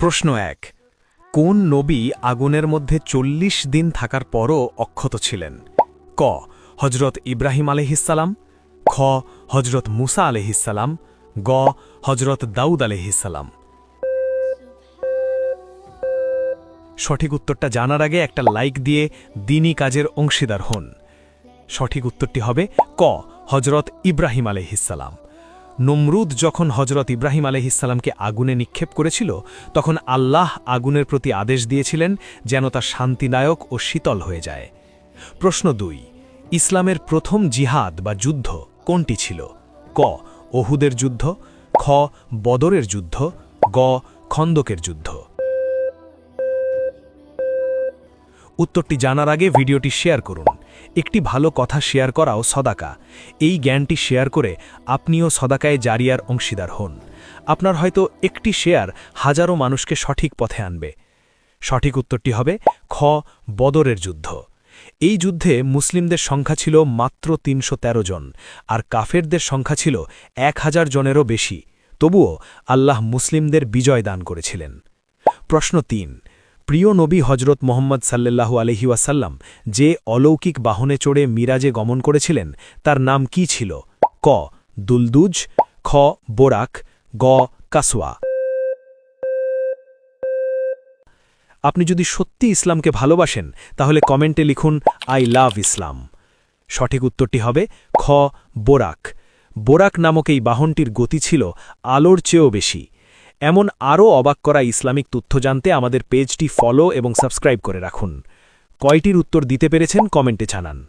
প্রশ্ন ১। কোন নবী আগুনের মধ্যে ৪০ দিন থাকার পরও অক্ষত ছিলেন? ক। হজরত ইব্রাহিম আলাইহিসসালাম, খ। হজরত মুসা আলাইহিসসালাম, গ। হজরত দাউদ আলাইহিসসালাম। সঠিক উত্তরটা জানার আগে একটা লাইক দিয়ে দ্বীনি কাজের অংশীদার হন। সঠিক উত্তরটি হবে ক। হজরত ইব্রাহিম আলাইহিসসালাম। নমরুদ যখন হজরত ইব্রাহিম আলাইহিসসালামকে আগুনে নিক্ষেপ করেছিল, তখন আল্লাহ আগুনের প্রতি আদেশ দিয়েছিলেন যেন তা শান্তিদায়ক ও শীতল হয়ে যায়। প্রশ্ন ২। ইসলামের প্রথম জিহাদ বা যুদ্ধ কোনটি ছিল? ক। ওহুদের যুদ্ধ, খ। বদরের যুদ্ধ, গ। খন্দকের যুদ্ধ। উত্তরটি জানার আগে ভিডিওটি শেয়ার করুন। একটি ভালো কথা শেয়ার করাও সদাকা। এই জ্ঞানটি শেয়ার করে আপনিও সদাকায়ে জারিয়ার অংশীদার হন। আপনার হয়তো একটি শেয়ার হাজারো মানুষকে সঠিক পথে আনবে। সঠিক উত্তরটি হবে খ। বদরের যুদ্ধ। এই যুদ্ধে মুসলিমদের সংখ্যা ছিল মাত্র ৩১৩ জন, আর কাফেরদের সংখ্যা ছিল ১০০০ জনেরও বেশি। তবুও আল্লাহ মুসলিমদের বিজয় দান করেছিলেন। প্রশ্ন ৩। প্রিয় নবী হজরত মোহাম্মদ সাল্লাল্লাহু আলাইহি ওয়াসাল্লাম যে অলৌকিক বাহনে চড়ে মিরাজে গমন করেছিলেন তার নাম কি ছিল? ক। দুলদুজ, খ। বোরাক, গ। কাসওয়া। আপনি যদি সত্যি ইসলামকে ভালোবাসেন তাহলে কমেন্টে লিখুন আই লাভ ইসলাম। সঠিক উত্তরটি হবে খ। বোরাক। বোরাক নামক এই বাহনটির গতি ছিল আলোর চেয়েও বেশি। এমন আরও অবাক করা ইসলামিক তথ্য জানতে আমাদের পেজটি ফলো এবং সাবস্ক্রাইব করে রাখুন। কয়টির উত্তর দিতে পেরেছেন কমেন্টে জানান।